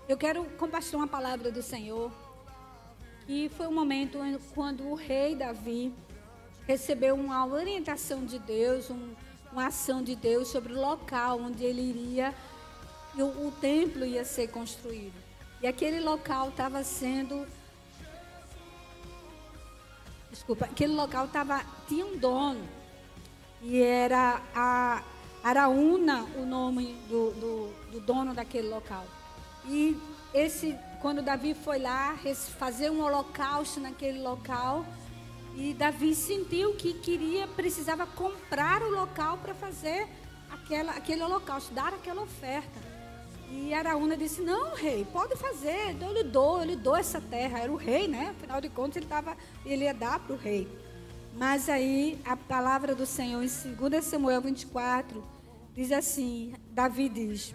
Eu quero compartilhar uma palavra do Senhor. E foi um momento quando o rei Davi recebeu uma orientação de Deus, uma ação de Deus sobre o local onde ele iria, o templo ia ser construído. E aquele local estava sendo... aquele local tinha um dono. E era Araúna o nome do dono daquele local. E quando Davi foi lá fazer um holocausto naquele local, e Davi sentiu que precisava comprar o local para fazer aquele holocausto, dar aquela oferta. E Araúna disse: não, rei, pode fazer, eu lhe dou essa terra. Era o rei, né? Afinal de contas, ele ia dar para o rei. Mas aí a palavra do Senhor em 2 Samuel 24 diz assim, Davi diz,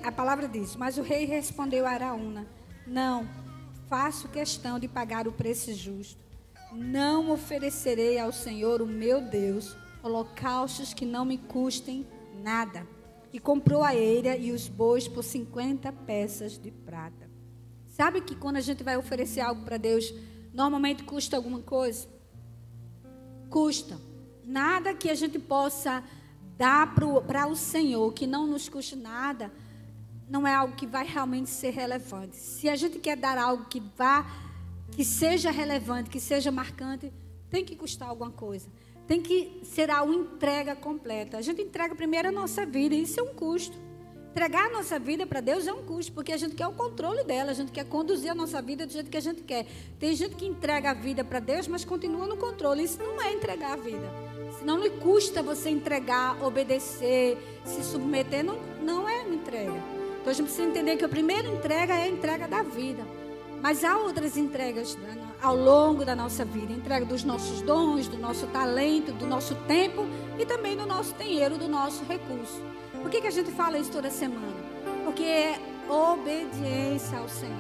a palavra diz, mas o rei respondeu a Araúna: não, faço questão de pagar o preço justo. Não oferecerei ao Senhor, o meu Deus, holocaustos que não me custem nada. E comprou a eira e os bois por 50 peças de prata. Sabe que quando a gente vai oferecer algo para Deus, normalmente custa alguma coisa? Custa. Nada que a gente possa dar para o Senhor, que não nos custe nada, não é algo que vai realmente ser relevante. Se a gente quer dar algo que seja relevante, que seja marcante, tem que custar alguma coisa. Tem que ser uma entrega completa. A gente entrega primeiro a nossa vida, e isso é um custo. Entregar a nossa vida para Deus é um custo, porque a gente quer o controle dela, a gente quer conduzir a nossa vida do jeito que a gente quer. Tem gente que entrega a vida para Deus, mas continua no controle. Isso não é entregar a vida. Senão lhe custa você entregar, obedecer, se submeter, não é uma entrega. Então a gente precisa entender que a primeira entrega é a entrega da vida. Mas há outras entregas ao longo da nossa vida. Entrega dos nossos dons, do nosso talento, do nosso tempo e também do nosso dinheiro, do nosso recurso. Por que a gente fala isso toda semana? Porque é obediência ao Senhor.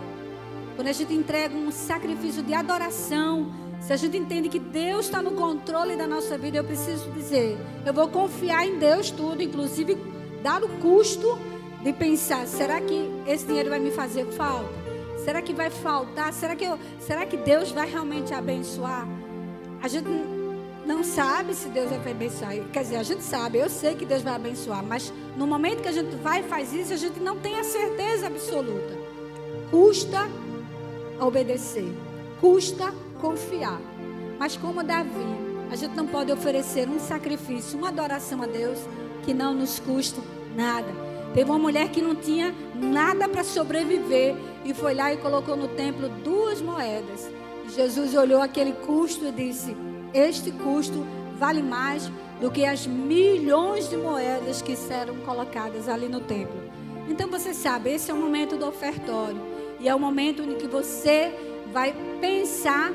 Quando a gente entrega um sacrifício de adoração, se a gente entende que Deus está no controle da nossa vida, eu preciso dizer, eu vou confiar em Deus tudo, inclusive dar o custo de pensar, será que esse dinheiro vai me fazer falta? Será que vai faltar? Será que Deus vai realmente abençoar? A gente não sabe se Deus vai abençoar. Quer dizer, a gente sabe, eu sei que Deus vai abençoar. Mas no momento que a gente vai e faz isso, a gente não tem a certeza absoluta. Custa obedecer. Custa confiar. Mas como Davi, a gente não pode oferecer um sacrifício, uma adoração a Deus que não nos custa nada. Teve uma mulher que não tinha nada para sobreviver e foi lá e colocou no templo 2 moedas. E Jesus olhou aquele custo e disse: este custo vale mais do que as milhões de moedas que serão colocadas ali no templo. Então você sabe, esse é o momento do ofertório. E é o momento em que você vai pensar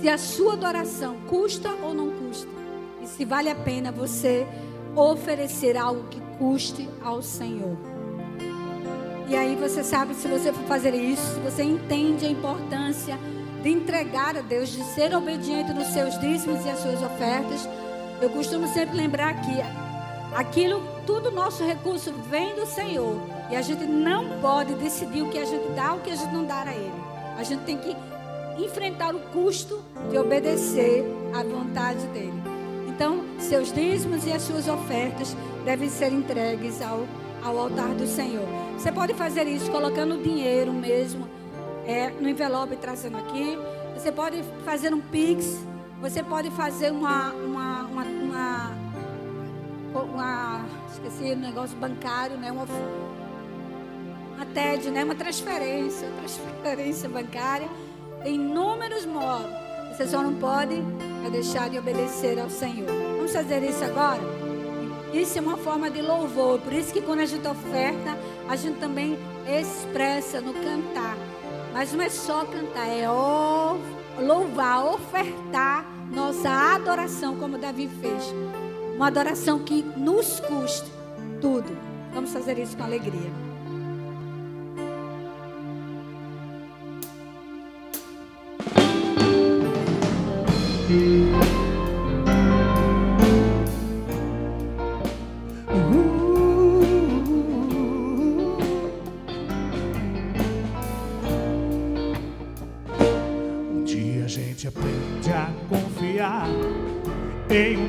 se a sua adoração custa ou não custa. E se vale a pena você oferecer algo que custe ao Senhor. E aí você sabe, se você for fazer isso, se você entende a importância de entregar a Deus, de ser obediente nos seus dízimos e as suas ofertas, eu costumo sempre lembrar que tudo nosso recurso vem do Senhor. E a gente não pode decidir o que a gente dá ou o que a gente não dá a Ele. A gente tem que enfrentar o custo de obedecer à vontade dEle. Então, seus dízimos e as suas ofertas devem ser entregues ao altar do Senhor. Você pode fazer isso colocando dinheiro mesmo no envelope, trazendo aqui. Você pode fazer um Pix. Você pode fazer esqueci o negócio bancário, né? Uma TED, né? Uma transferência bancária. Tem inúmeros modos. Você só não pode deixar de obedecer ao Senhor. Vamos fazer isso agora? Isso é uma forma de louvor. Por isso que quando a gente oferta, a gente também expressa no cantar. Mas não é só cantar, é louvar, ofertar nossa adoração, como Davi fez. Uma adoração que nos custe tudo. Vamos fazer isso com alegria.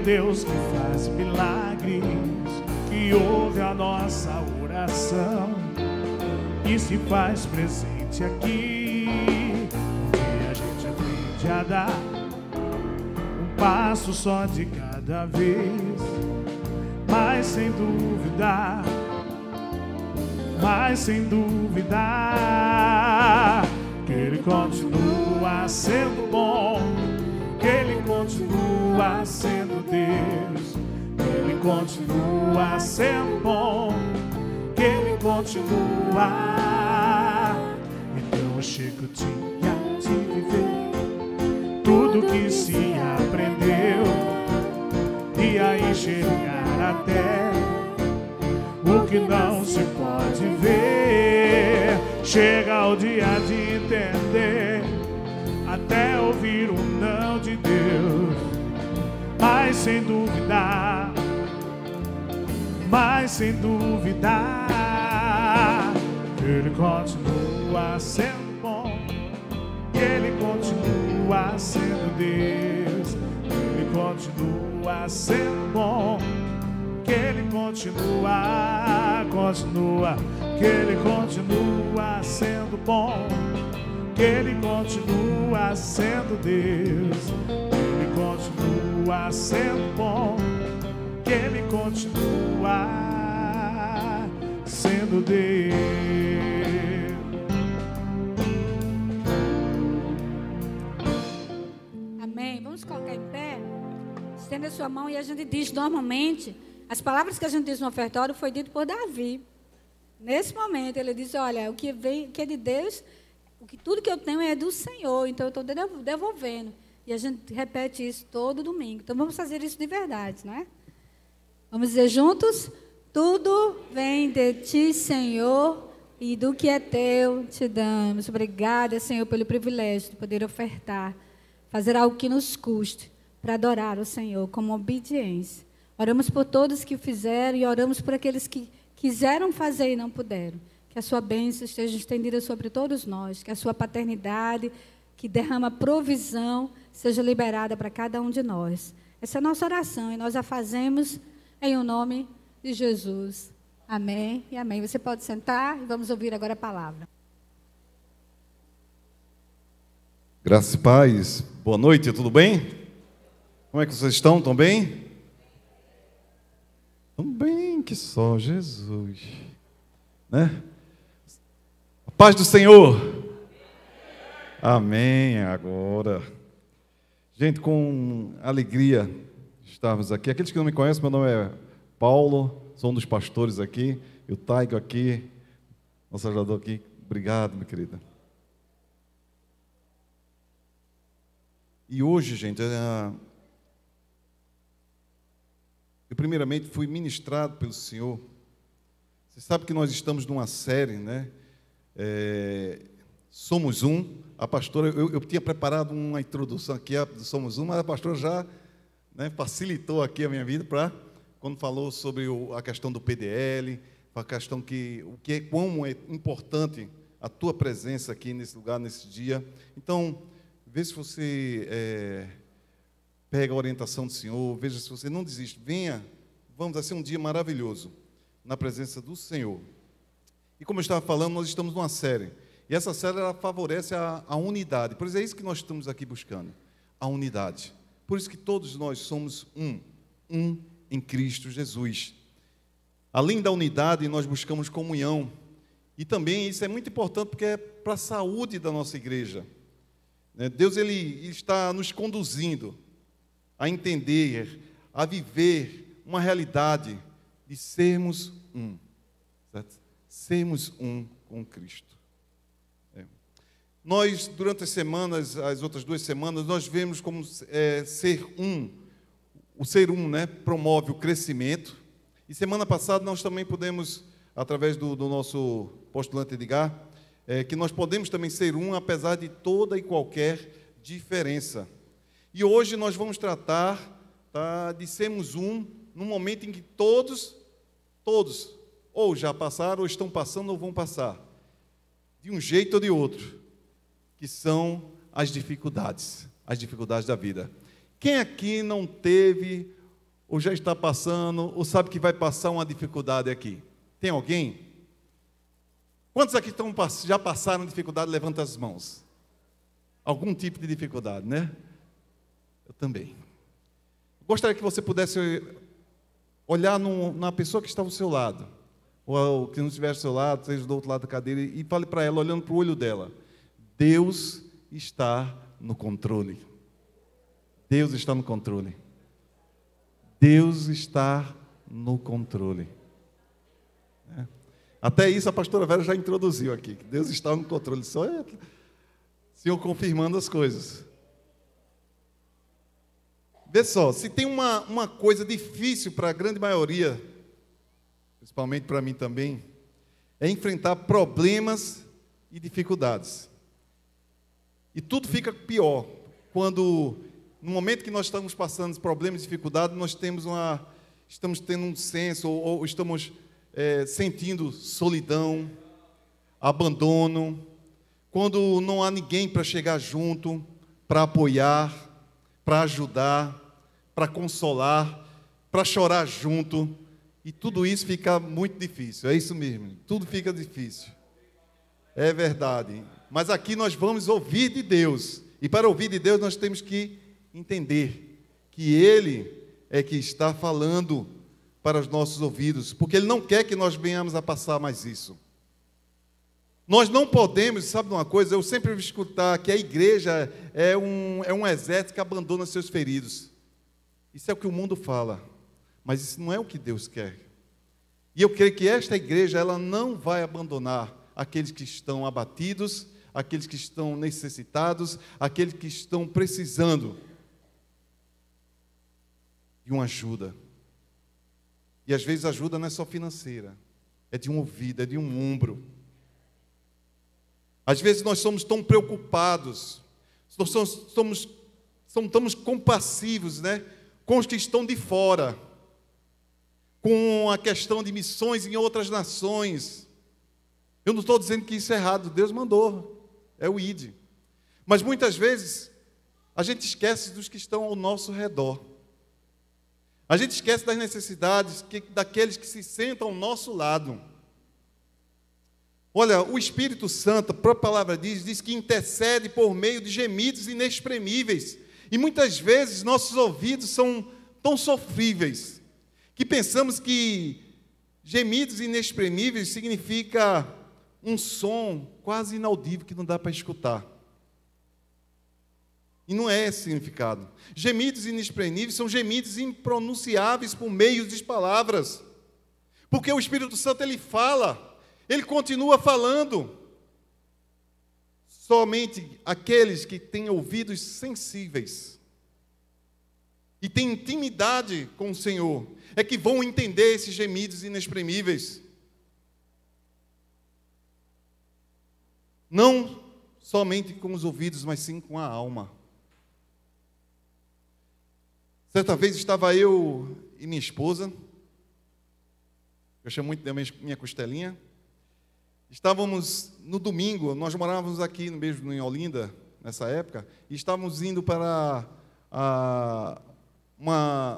Deus que faz milagres, que ouve a nossa oração e se faz presente aqui. E a gente aprende a dar um passo só de cada vez, mas sem dúvida, que Ele continua sendo bom, que Ele continua sendo Deus, que Ele continua sendo bom, que Ele continua. Então chega o dia de viver tudo que se aprendeu e a enxergar até o que não se pode ver. Chega o dia de entender, até ouvir o não de Deus. Mas sem dúvida, Ele continua sendo bom, Ele continua sendo Deus, Ele continua sendo bom, que Ele continua, que Ele continua sendo bom, que Ele continua sendo Deus, que Ele continua sendo bom, que Ele continua sendo Deus. Amém. Vamos colocar em pé. Estenda a sua mão e a gente diz normalmente. As palavras que a gente diz no ofertório foi dito por Davi. Nesse momento ele disse: olha, o que é de Deus, tudo que eu tenho é do Senhor, então eu estou devolvendo. E a gente repete isso todo domingo. Então vamos fazer isso de verdade, não é? Vamos dizer juntos: tudo vem de ti, Senhor, e do que é teu te damos. Obrigada, Senhor, pelo privilégio de poder ofertar, fazer algo que nos custe, para adorar o Senhor como obediência. Oramos por todos que o fizeram e oramos por aqueles que quiseram fazer e não puderam. Que a sua bênção esteja estendida sobre todos nós, que a sua paternidade, que derrama provisão, seja liberada para cada um de nós. Essa é a nossa oração e nós a fazemos em o nome de Jesus. Amém e amém. Você pode sentar e vamos ouvir agora a palavra. Graças e paz. Boa noite, tudo bem? Como é que vocês estão? Estão bem? Tão bem que só Jesus, né? A paz do Senhor. Amém. Agora, gente, com alegria estarmos aqui. Aqueles que não me conhecem, meu nome é Paulo, sou um dos pastores aqui. E o Taigo aqui, nosso ajudador aqui. Obrigado, minha querida. E hoje, gente, eu primeiramente fui ministrado pelo Senhor. Você sabe que nós estamos numa série, né? Somos Um. A pastora, eu tinha preparado uma introdução aqui do Somos Um, mas a pastora já, né, facilitou aqui a minha vida quando falou sobre a questão do PDL, a questão como é importante a tua presença aqui nesse lugar, nesse dia. Então, vê se você pega a orientação do Senhor, veja se você não desiste. Venha, vamos ser um dia maravilhoso na presença do Senhor. E como eu estava falando, nós estamos numa série. E essa série ela favorece a unidade. Por isso é isso que nós estamos aqui buscando, a unidade. Por isso que todos nós somos um em Cristo Jesus. Além da unidade, nós buscamos comunhão. E também isso é muito importante porque é para a saúde da nossa igreja. Deus ele está nos conduzindo a entender, a viver uma realidade de sermos um, certo? Sermos um com Cristo. Nós, durante as semanas, as outras 2 semanas, nós vemos como ser um. O ser um, né, promove o crescimento. E semana passada nós também pudemos, através do nosso postulante Edgar, que nós podemos também ser um, apesar de toda e qualquer diferença. E hoje nós vamos tratar, tá, de sermos um, num momento em que todos, ou já passaram, ou estão passando, ou vão passar, de um jeito ou de outro, que são as dificuldades da vida. Quem aqui não teve ou já está passando, ou sabe que vai passar uma dificuldade aqui? Tem alguém? Quantos aqui já passaram dificuldade? Levanta as mãos. Algum tipo de dificuldade, né? Eu também. Gostaria que você pudesse olhar na pessoa que está ao seu lado, ou que não estiver ao seu lado, seja do outro lado da cadeira, e fale para ela, olhando para o olho dela: Deus está no controle. Deus está no controle. Deus está no controle. Até isso a pastora Vera já introduziu aqui, que Deus está no controle. Só é o Senhor confirmando as coisas. Vê só, se tem uma coisa difícil para a grande maioria, principalmente para mim também, é enfrentar problemas e dificuldades. E tudo fica pior quando, no momento que nós estamos passando problemas e dificuldades, estamos tendo um senso, ou estamos sentindo solidão, abandono, quando não há ninguém para chegar junto, para apoiar, para ajudar, para consolar, para chorar junto, e tudo isso fica muito difícil. É isso mesmo, tudo fica difícil. É verdade. Mas aqui nós vamos ouvir de Deus, e para ouvir de Deus nós temos que entender que Ele é que está falando para os nossos ouvidos, porque Ele não quer que nós venhamos a passar mais isso. Nós não podemos, sabe de uma coisa, eu sempre ouvi escutar que a igreja é um exército que abandona seus feridos. Isso é o que o mundo fala, mas isso não é o que Deus quer. E eu creio que esta igreja, ela não vai abandonar aqueles que estão abatidos, aqueles que estão necessitados, aqueles que estão precisando de uma ajuda. E às vezes a ajuda não é só financeira, é de um ouvido, é de um ombro. Às vezes nós somos tão preocupados, nós somos compassivos, né, com os que estão de fora, com a questão de missões em outras nações. Eu não estou dizendo que isso é errado, Deus mandou, é o ID. Mas muitas vezes a gente esquece dos que estão ao nosso redor. A gente esquece das necessidades daqueles que se sentam ao nosso lado. Olha, o Espírito Santo, a própria palavra diz que intercede por meio de gemidos inexprimíveis. E muitas vezes nossos ouvidos são tão sofríveis que pensamos que gemidos inexprimíveis significa um som quase inaudível que não dá para escutar. E não é esse significado. Gemidos inexprimíveis são gemidos impronunciáveis por meio de palavras. Porque o Espírito Santo, ele fala, ele continua falando. Somente aqueles que têm ouvidos sensíveis e têm intimidade com o Senhor é que vão entender esses gemidos inexprimíveis. Não somente com os ouvidos, mas sim com a alma. Certa vez estava eu e minha esposa, eu chamo muito da minha costelinha, estávamos no domingo, nós morávamos aqui mesmo em Olinda, nessa época, e estávamos indo para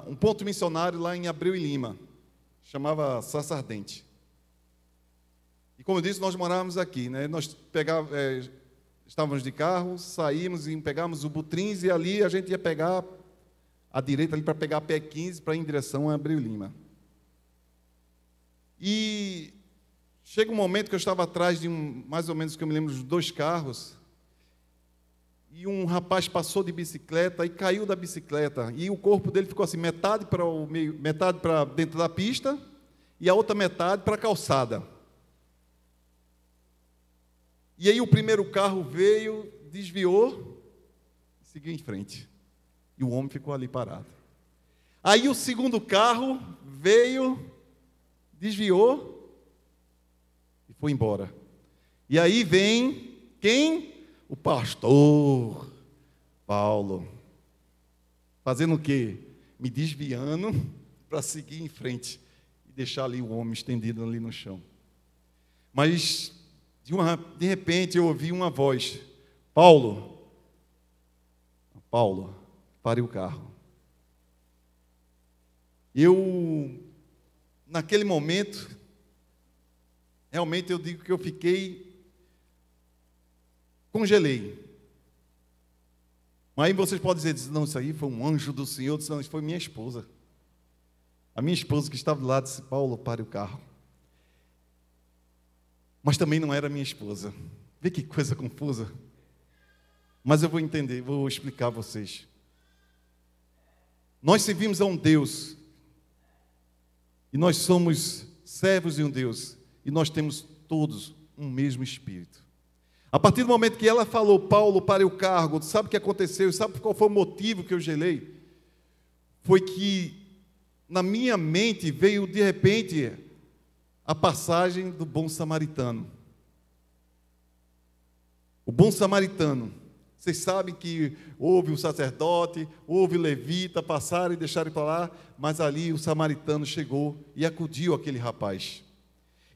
um ponto missionário lá em Abreu e Lima, chamava Sarça Ardente. E como eu disse, nós morávamos aqui, né? Nós estávamos de carro, saímos e pegávamos o Butrins, e ali a gente ia pegar à direita ali para pegar a P15 para ir em direção a Abreu e Lima. E chega um momento que eu estava atrás de mais ou menos, que eu me lembro, de 2 carros, e um rapaz passou de bicicleta e caiu da bicicleta, e o corpo dele ficou assim, metade para o meio, metade para dentro da pista, e a outra metade para a calçada. E aí o primeiro carro veio, desviou e seguiu em frente. E o homem ficou ali parado. Aí o segundo carro veio, desviou e foi embora. E aí vem quem? O pastor Paulo. Fazendo o quê? Me desviando para seguir em frente e deixar ali o homem estendido ali no chão. Mas de repente eu ouvi uma voz: Paulo, pare o carro. Naquele momento, realmente eu digo que eu congelei. Mas aí vocês podem dizer, não, isso aí foi um anjo do Senhor. Não, isso foi minha esposa. A minha esposa que estava do lado disse, Paulo, pare o carro. Mas também não era minha esposa. Vê que coisa confusa. Mas eu vou entender, vou explicar a vocês. Nós servimos a um Deus, e nós somos servos de um Deus, e nós temos todos um mesmo Espírito. A partir do momento que ela falou, Paulo, pare o carro, sabe o que aconteceu? Sabe qual foi o motivo que eu gelei? Foi que na minha mente veio de repente a passagem do bom samaritano. O bom samaritano. Vocês sabem que houve o sacerdote, houve o levita, passaram e deixaram para lá, mas ali o samaritano chegou e acudiu aquele rapaz.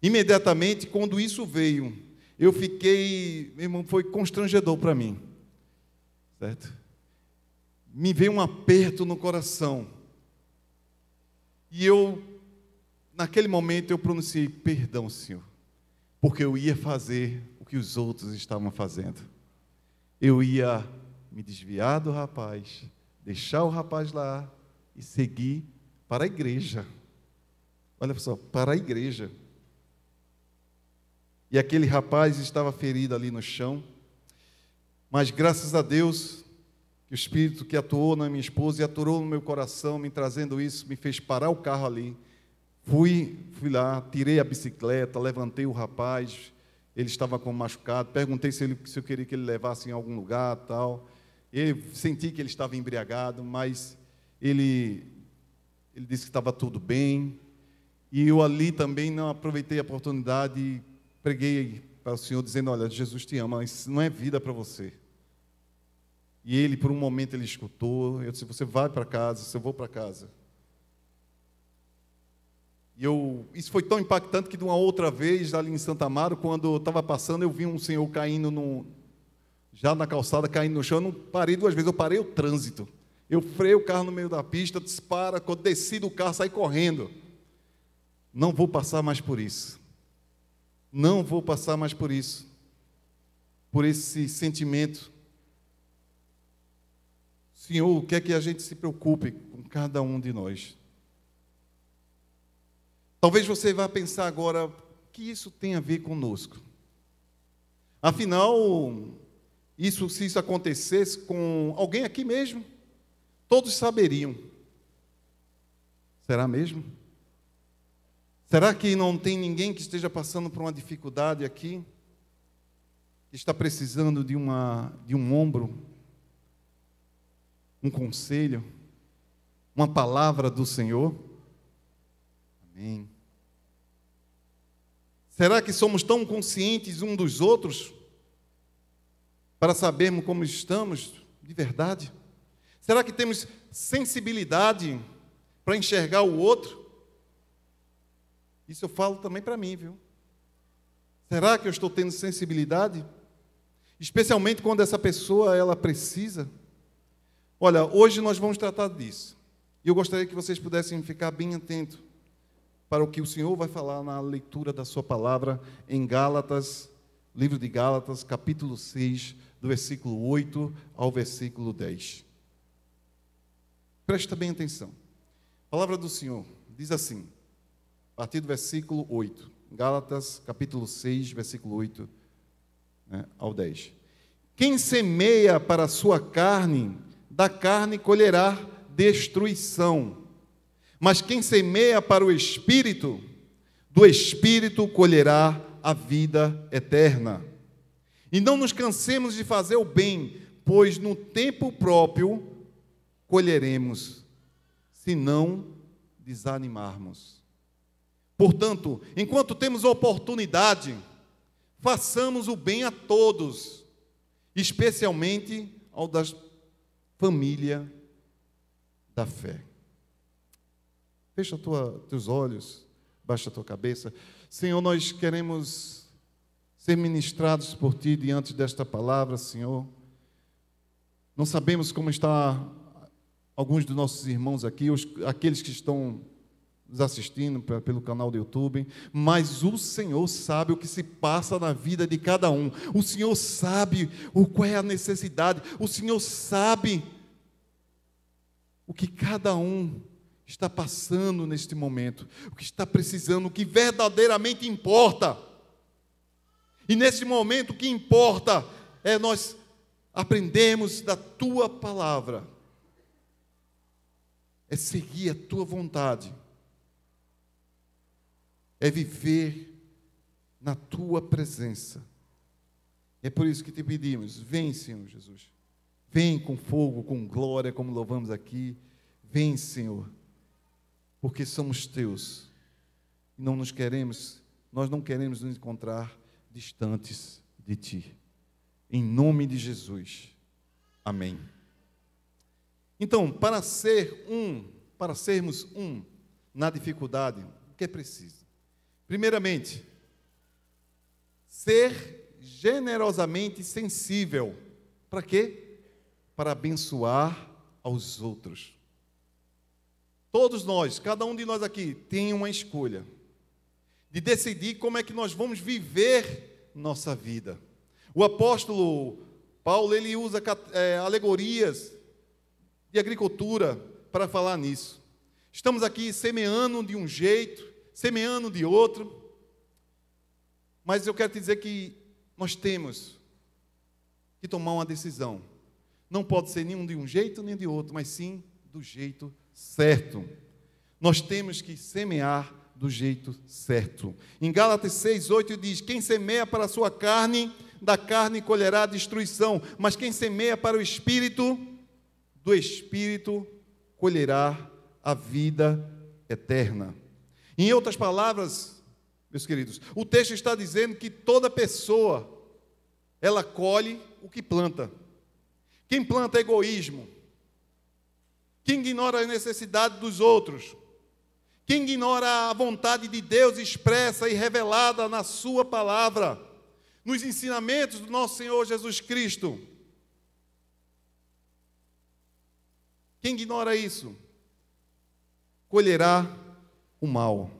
Imediatamente, quando isso veio, eu fiquei, meu irmão, foi constrangedor para mim, certo? Me veio um aperto no coração. E naquele momento, eu pronunciei, perdão, Senhor, porque eu ia fazer o que os outros estavam fazendo. Eu ia me desviar do rapaz, deixar o rapaz lá e seguir para a igreja. Olha só, para a igreja. E aquele rapaz estava ferido ali no chão, mas graças a Deus, que o Espírito que atuou na minha esposa e atuou no meu coração, me trazendo isso, me fez parar o carro ali. Fui lá, tirei a bicicleta, levantei o rapaz, ele estava com machucado, perguntei se eu queria que ele levasse em algum lugar, tal. Senti que ele estava embriagado, mas ele disse que estava tudo bem. E eu ali também não aproveitei a oportunidade e preguei para o Senhor dizendo, olha, Jesus te ama, isso não é vida para você. E ele, por um momento, ele escutou. Eu disse, você vai para casa, eu vou para casa. Isso foi tão impactante que de uma outra vez, ali em Santa Amaro, quando eu estava passando, eu vi um senhor caindo, já na calçada, caindo no chão. Eu não parei duas vezes, eu parei o trânsito. Eu freiei o carro no meio da pista, dispara, quando desci do carro, saí correndo. Não vou passar mais por isso. Não vou passar mais por isso. Por esse sentimento. Senhor, quer que a gente se preocupe com cada um de nós. Talvez você vá pensar agora, o que isso tem a ver conosco? Afinal, se isso acontecesse com alguém aqui mesmo, todos saberiam. Será mesmo? Será que não tem ninguém que esteja passando por uma dificuldade aqui? Que está precisando de um ombro, um conselho, uma palavra do Senhor? Amém. Será que somos tão conscientes um dos outros para sabermos como estamos de verdade? Será que temos sensibilidade para enxergar o outro? Isso eu falo também para mim, viu? Será que eu estou tendo sensibilidade? Especialmente quando essa pessoa, ela precisa. Olha, hoje nós vamos tratar disso. E eu gostaria que vocês pudessem ficar bem atentos para o que o Senhor vai falar na leitura da sua palavra em Gálatas, livro de Gálatas, capítulo 6, do versículo 8 ao versículo 10. Presta bem atenção. A palavra do Senhor diz assim, a partir do versículo 8, Gálatas, capítulo 6, versículo 8 ao 10. Quem semeia para a sua carne, da carne colherá destruição. Mas quem semeia para o Espírito, do Espírito colherá a vida eterna. E não nos cansemos de fazer o bem, pois no tempo próprio colheremos, se não desanimarmos. Portanto, enquanto temos oportunidade, façamos o bem a todos, especialmente ao da família da fé. Fecha teus olhos, baixa a tua cabeça. Senhor, nós queremos ser ministrados por Ti diante desta palavra, Senhor. Não sabemos como está alguns dos nossos irmãos aqui, aqueles que estão nos assistindo pelo canal do YouTube, mas o Senhor sabe o que se passa na vida de cada um. O Senhor sabe qual é a necessidade. O Senhor sabe o que cada um está passando neste momento, o que está precisando, o que verdadeiramente importa. E nesse momento o que importa é nós aprendermos da Tua palavra, é seguir a Tua vontade, é viver na Tua presença. É por isso que te pedimos, vem, Senhor Jesus, vem com fogo, com glória, como louvamos aqui, vem, Senhor, porque somos Teus, e nós não queremos nos encontrar distantes de Ti, em nome de Jesus, amém. Então, para sermos um na dificuldade, o que é preciso? Primeiramente, ser generosamente sensível. Para quê? Para abençoar aos outros. Todos nós, cada um de nós aqui, tem uma escolha de decidir como é que nós vamos viver nossa vida. O apóstolo Paulo, ele usa alegorias de agricultura para falar nisso. Estamos aqui semeando de um jeito, semeando de outro, mas eu quero te dizer que nós temos que tomar uma decisão. Não pode ser nenhum de um jeito nem de outro, mas sim do jeito certo. Nós temos que semear do jeito certo. Em Gálatas 6:8 diz: quem semeia para a sua carne, da carne colherá destruição, mas quem semeia para o Espírito, do Espírito colherá a vida eterna. Em outras palavras, meus queridos, o texto está dizendo que toda pessoa, ela colhe o que planta. Quem planta é egoísmo, quem ignora a necessidade dos outros, quem ignora a vontade de Deus expressa e revelada na sua palavra, nos ensinamentos do nosso Senhor Jesus Cristo, quem ignora isso, colherá o mal.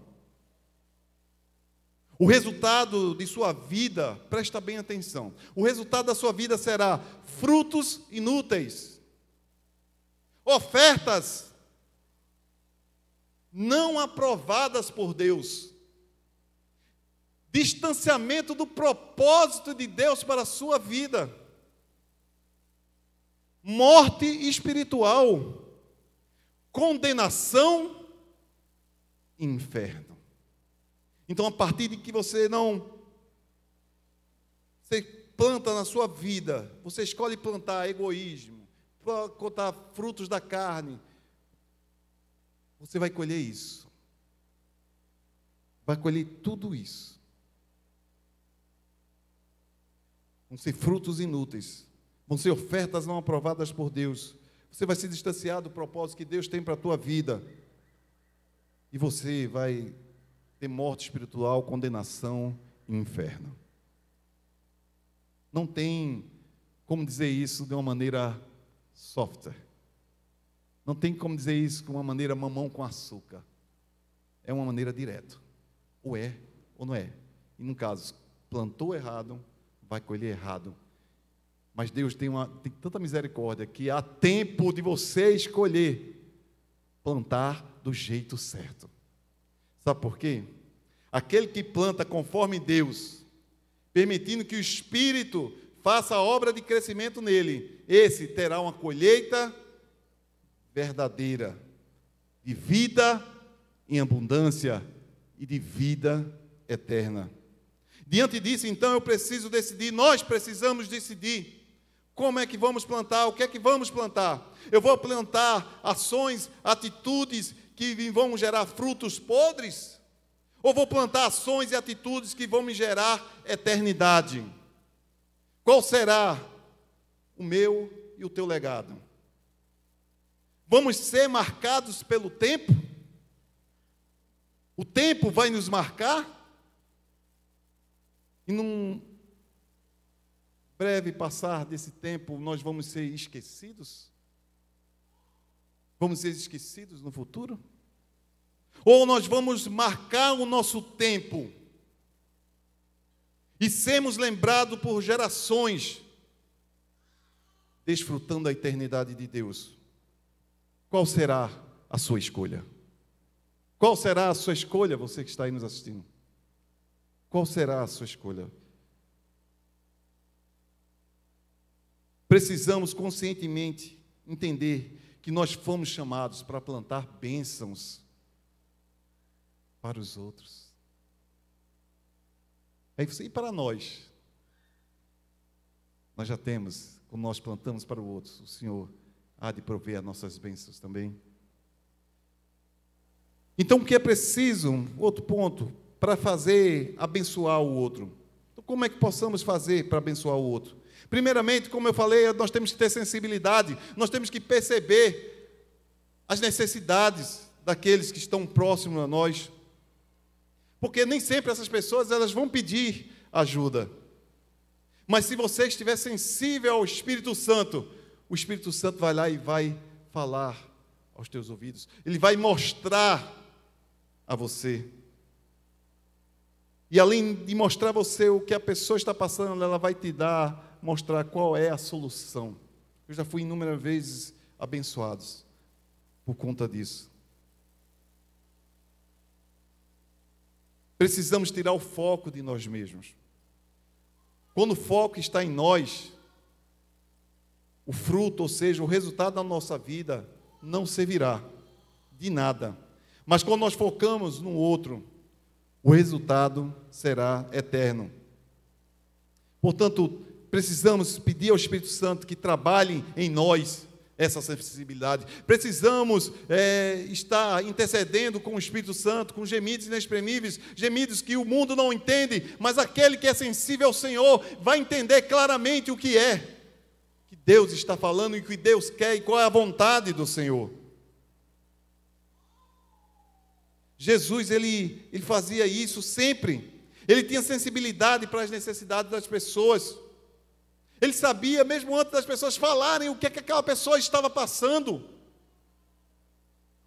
O resultado de sua vida, presta bem atenção, o resultado da sua vida será frutos inúteis, ofertas não aprovadas por Deus, distanciamento do propósito de Deus para a sua vida, morte espiritual, condenação e inferno. Então, a partir de que você planta na sua vida, você escolhe plantar egoísmo, plantar frutos da carne, você vai colher isso. Vai colher tudo isso. Vão ser frutos inúteis, vão ser ofertas não aprovadas por Deus. Você vai se distanciar do propósito que Deus tem para a tua vida. E você vai ter morte espiritual, condenação e inferno. Não tem como dizer isso de uma maneira softer. Não tem como dizer isso de uma maneira mamão com açúcar. É uma maneira direta. Ou é, ou não é. E no caso, plantou errado, vai colher errado. Mas Deus tem tanta misericórdia que há tempo de você escolher plantar do jeito certo. Sabe por quê? Aquele que planta conforme Deus, permitindo que o Espírito faça a obra de crescimento nele, esse terá uma colheita verdadeira, de vida em abundância e de vida eterna. Diante disso, então, eu preciso decidir, nós precisamos decidir como é que vamos plantar, o que é que vamos plantar. Eu vou plantar ações, atitudes que vão gerar frutos podres? Ou vou plantar ações e atitudes que vão me gerar eternidade? Qual será o meu e o teu legado? Vamos ser marcados pelo tempo? O tempo vai nos marcar? E num breve passar desse tempo, nós vamos ser esquecidos? Vamos ser esquecidos no futuro? Ou nós vamos marcar o nosso tempo e sermos lembrados por gerações, desfrutando da eternidade de Deus? Qual será a sua escolha? Qual será a sua escolha, você que está aí nos assistindo? Qual será a sua escolha? Precisamos conscientemente entender que nós fomos chamados para plantar bênçãos para os outros. E para nós? Nós já temos, como nós plantamos para o outro, o Senhor há de prover as nossas bênçãos também. Então, o que é preciso, outro ponto, para fazer abençoar o outro? Então, como é que possamos fazer para abençoar o outro? Primeiramente, como eu falei, nós temos que ter sensibilidade, nós temos que perceber as necessidades daqueles que estão próximos a nós, porque nem sempre essas pessoas elas vão pedir ajuda, mas se você estiver sensível ao Espírito Santo, o Espírito Santo vai lá e vai falar aos teus ouvidos, ele vai mostrar a você, e além de mostrar a você o que a pessoa está passando, ela vai te mostrar qual é a solução. Eu já fui inúmeras vezes abençoado por conta disso. Precisamos tirar o foco de nós mesmos. Quando o foco está em nós, o fruto, ou seja, o resultado da nossa vida, não servirá de nada. Mas quando nós focamos no outro, o resultado será eterno. Portanto, precisamos pedir ao Espírito Santo que trabalhe em nós essa sensibilidade. Precisamos estar intercedendo com o Espírito Santo, com gemidos inexprimíveis, gemidos que o mundo não entende, mas aquele que é sensível ao Senhor vai entender claramente o que Deus está falando e o que Deus quer e qual é a vontade do Senhor. Jesus, ele fazia isso sempre. Ele tinha sensibilidade para as necessidades das pessoas. Ele sabia, mesmo antes das pessoas falarem, o que aquela pessoa estava passando.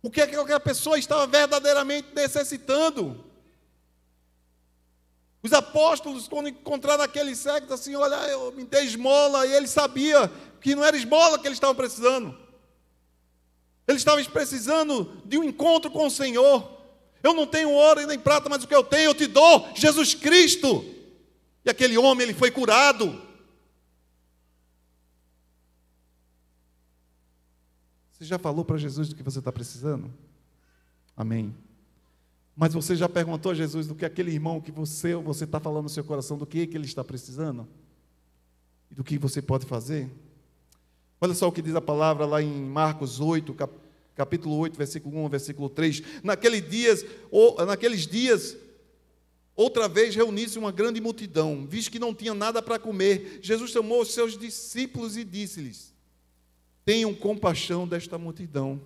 O que aquela pessoa estava verdadeiramente necessitando. Os apóstolos, quando encontraram aquele cego, assim, olha, eu me dei esmola, e ele sabia que não era esmola que eles estavam precisando. Eles estavam precisando de um encontro com o Senhor. Eu não tenho ouro e nem prata, mas o que eu tenho eu te dou, Jesus Cristo. E aquele homem, ele foi curado. Você já falou para Jesus do que você está precisando? Amém. Mas você já perguntou a Jesus do que aquele irmão que você está falando no seu coração, do que ele está precisando? E do que você pode fazer? Olha só o que diz a palavra lá em Marcos 8, capítulo 8, versículo 1, versículo 3. Naqueles dias, outra vez reuniu-se uma grande multidão, visto que não tinha nada para comer. Jesus chamou os seus discípulos e disse-lhes: tenham compaixão desta multidão.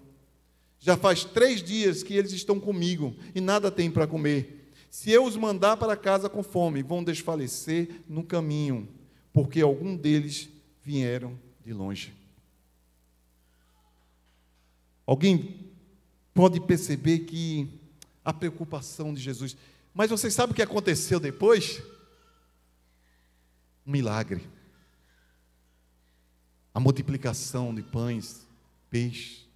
Já faz 3 dias que eles estão comigo e nada têm para comer. Se eu os mandar para casa com fome, vão desfalecer no caminho, porque algum deles vieram de longe. Alguém pode perceber que a preocupação de Jesus... Mas vocês sabem o que aconteceu depois? Um milagre. A multiplicação de pães, peixe.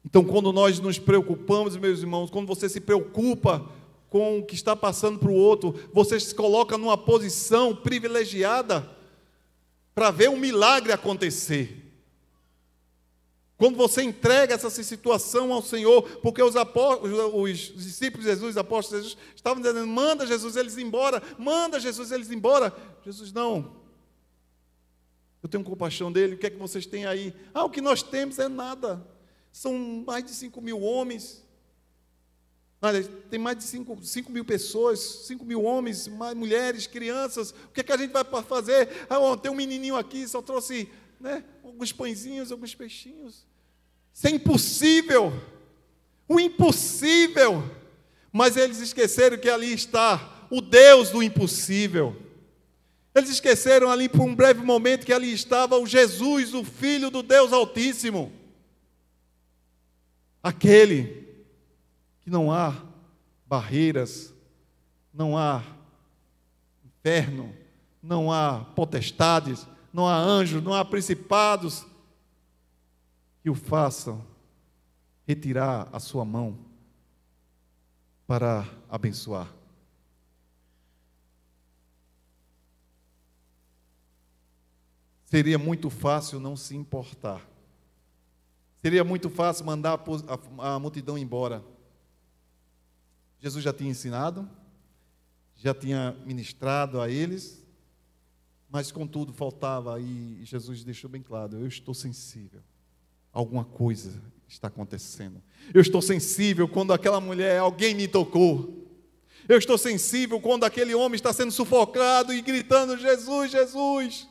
Então, quando nós nos preocupamos, meus irmãos, quando você se preocupa com o que está passando para o outro, você se coloca numa posição privilegiada para ver um milagre acontecer. Quando você entrega essa situação ao Senhor, porque os discípulos de Jesus, os apóstolos de Jesus, estavam dizendo: manda Jesus eles embora, manda Jesus eles embora. Jesus: não, eu tenho compaixão dele, o que é que vocês têm aí? O que nós temos é nada, são mais de 5.000 homens, tem mais de 5 mil pessoas, 5 mil homens, mais mulheres, crianças, o que é que a gente vai fazer? Tem um menininho aqui, só trouxe alguns pãezinhos, alguns peixinhos. Isso é impossível, o impossível. Mas eles esqueceram que ali está o Deus do impossível. Eles esqueceram ali por um breve momento que ali estava o Jesus, o Filho do Deus Altíssimo. aquele que não há barreiras, não há inferno, não há potestades, não há anjos, não há principados que o façam retirar a sua mão para abençoar. Seria muito fácil não se importar. Seria muito fácil mandar a multidão embora. Jesus já tinha ensinado, já tinha ministrado a eles, mas contudo faltava, e Jesus deixou bem claro: eu estou sensível. Alguma coisa está acontecendo. Eu estou sensível quando aquela mulher, alguém me tocou. Eu estou sensível quando aquele homem está sendo sufocado e gritando: Jesus, Jesus,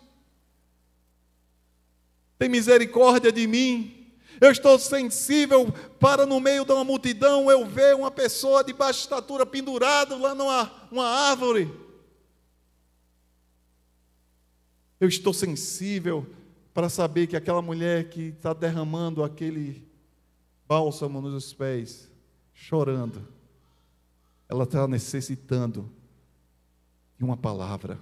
tem misericórdia de mim. Eu estou sensível para, no meio de uma multidão, eu ver uma pessoa de baixa estatura pendurada lá numa árvore. Eu estou sensível para saber que aquela mulher que está derramando aquele bálsamo nos pés, chorando, ela está necessitando de uma palavra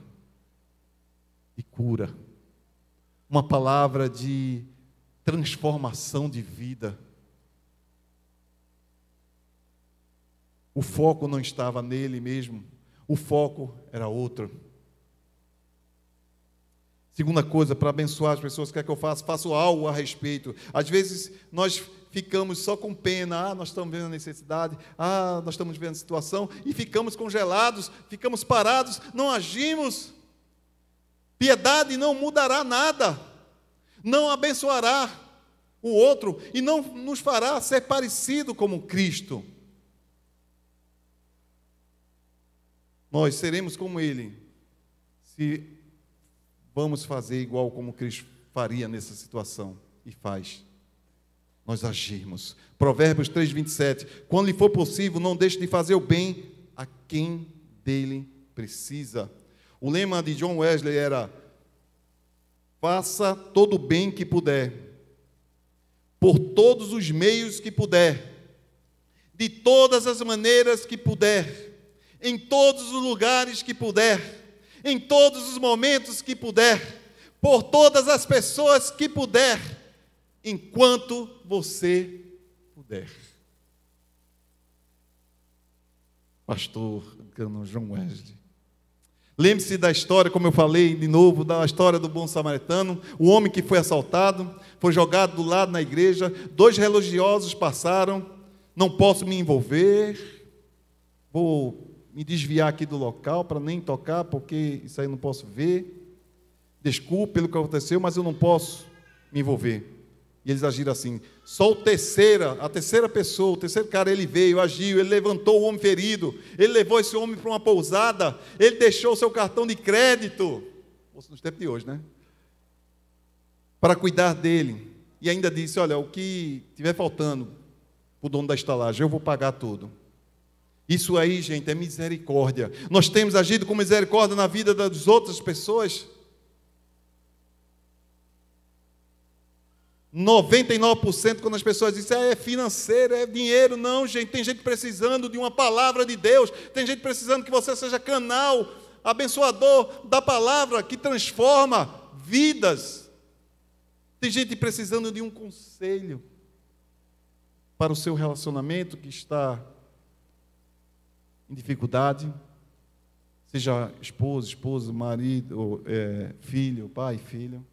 de cura, uma palavra de transformação de vida. O foco não estava nele mesmo, o foco era outro. Segunda coisa, para abençoar as pessoas, o que é que eu faço? Faço algo a respeito. Às vezes nós ficamos só com pena, nós estamos vendo a necessidade, nós estamos vendo a situação, e ficamos congelados, ficamos parados, não agimos. Piedade não mudará nada, não abençoará o outro e não nos fará ser parecido como Cristo. Nós seremos como Ele se vamos fazer igual como Cristo faria nessa situação, e faz. Nós agirmos. Provérbios 3:27, quando lhe for possível, não deixe de fazer o bem a quem dele precisa. O lema de John Wesley era: faça todo o bem que puder, por todos os meios que puder, de todas as maneiras que puder, em todos os lugares que puder, em todos os momentos que puder, por todas as pessoas que puder, enquanto você puder. Pastor John Wesley. Lembre-se da história, como eu falei de novo, da história do bom samaritano, o homem que foi assaltado, foi jogado do lado na igreja, 2 religiosos passaram: não posso me envolver, vou me desviar aqui do local para nem tocar, porque isso aí eu não posso ver, desculpe pelo que aconteceu, mas eu não posso me envolver. E eles agiram assim. Só a terceira pessoa, o terceiro cara, ele veio, agiu, ele levantou o homem ferido, ele levou esse homem para uma pousada, ele deixou o seu cartão de crédito, nos tempos de hoje, né? Para cuidar dele. E ainda disse: olha, o que estiver faltando para o dono da estalagem, eu vou pagar tudo. Isso aí, gente, é misericórdia. Nós temos agido com misericórdia na vida das outras pessoas. 99% quando as pessoas dizem: é financeiro, é dinheiro. Não, gente, tem gente precisando de uma palavra de Deus, tem gente precisando que você seja canal, abençoador da palavra que transforma vidas. Tem gente precisando de um conselho para o seu relacionamento que está em dificuldade, seja esposa, marido, filho, pai, filho.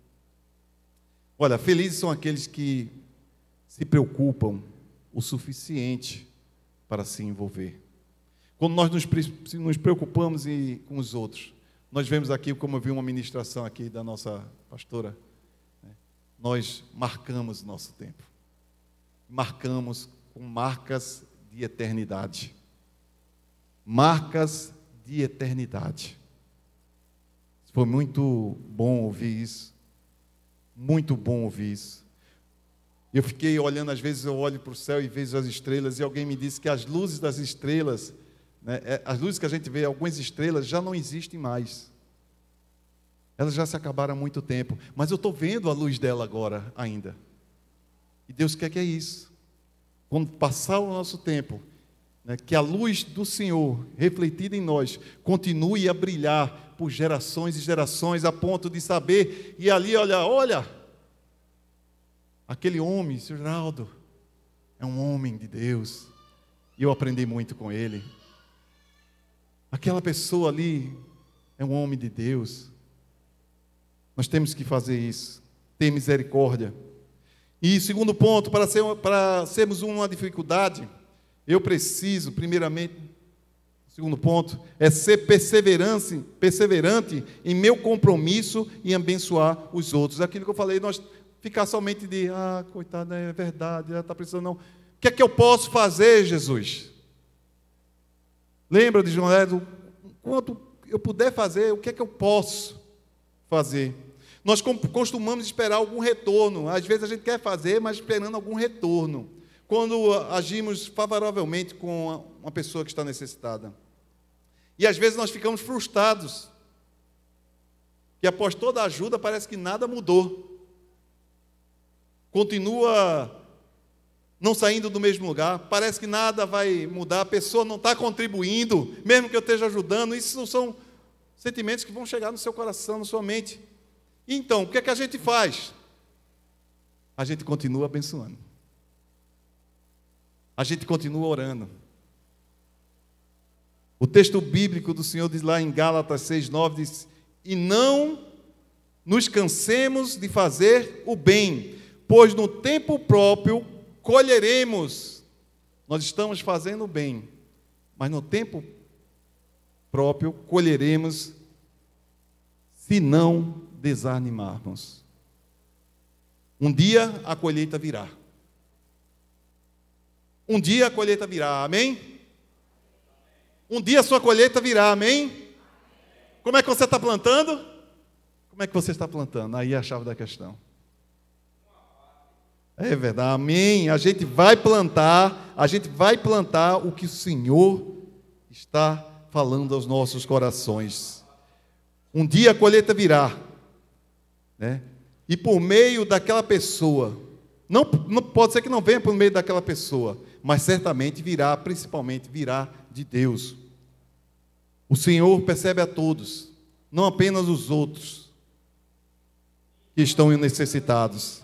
Olha, felizes são aqueles que se preocupam o suficiente para se envolver. Quando nós nos preocupamos com os outros, nós vemos aqui, como eu vi uma ministração aqui da nossa pastora, né? Nós marcamos nosso tempo. Marcamos com marcas de eternidade. Marcas de eternidade. Foi muito bom ouvir isso. Muito bom ouvir isso. Eu fiquei olhando, às vezes eu olho para o céu e vejo as estrelas, e alguém me disse que as luzes das estrelas, né, as luzes que a gente vê, algumas estrelas já não existem mais. Elas já se acabaram há muito tempo. Mas eu estou vendo a luz dela agora ainda. E Deus quer que é isso. quando passar o nosso tempo, né, que a luz do Senhor, refletida em nós, continue a brilhar por gerações e gerações, a ponto de saber, e ali, olha, aquele homem, Sr. Geraldo, é um homem de Deus, e eu aprendi muito com ele. Aquela pessoa ali é um homem de Deus. Nós temos que fazer isso, ter misericórdia. E segundo ponto, para sermos uma dificuldade, eu preciso, primeiramente, segundo ponto, é ser perseverante em meu compromisso em abençoar os outros. Aquilo que eu falei, nós ficar somente de, coitada, é verdade, ela está precisando, não. O que é que eu posso fazer, Jesus? Lembra de João? Quanto eu puder fazer, o que é que eu posso fazer? Nós costumamos esperar algum retorno. Às vezes a gente quer fazer, mas esperando algum retorno. Quando agimos favoravelmente com uma pessoa que está necessitada. E às vezes nós ficamos frustrados. Que após toda a ajuda parece que nada mudou. Continua não saindo do mesmo lugar. Parece que nada vai mudar. A pessoa não está contribuindo, mesmo que eu esteja ajudando. Isso são sentimentos que vão chegar no seu coração, na sua mente. Então, o que é que a gente faz? A gente continua abençoando. A gente continua orando. O texto bíblico do Senhor diz lá em Gálatas 6:9, diz, e não nos cansemos de fazer o bem, pois no tempo próprio colheremos. Nós estamos fazendo o bem, mas no tempo próprio colheremos se não desanimarmos. Um dia a colheita virá. Um dia a colheita virá, amém? Um dia a sua colheita virá, amém? Como é que você está plantando? Como é que você está plantando? Aí é a chave da questão. É verdade, amém? A gente vai plantar o que o Senhor está falando aos nossos corações. Um dia a colheita virá, né? E por meio daquela pessoa, não pode ser que não venha por meio daquela pessoa, mas certamente virá, principalmente virá de Deus. O Senhor percebe a todos, não apenas os outros que estão necessitados.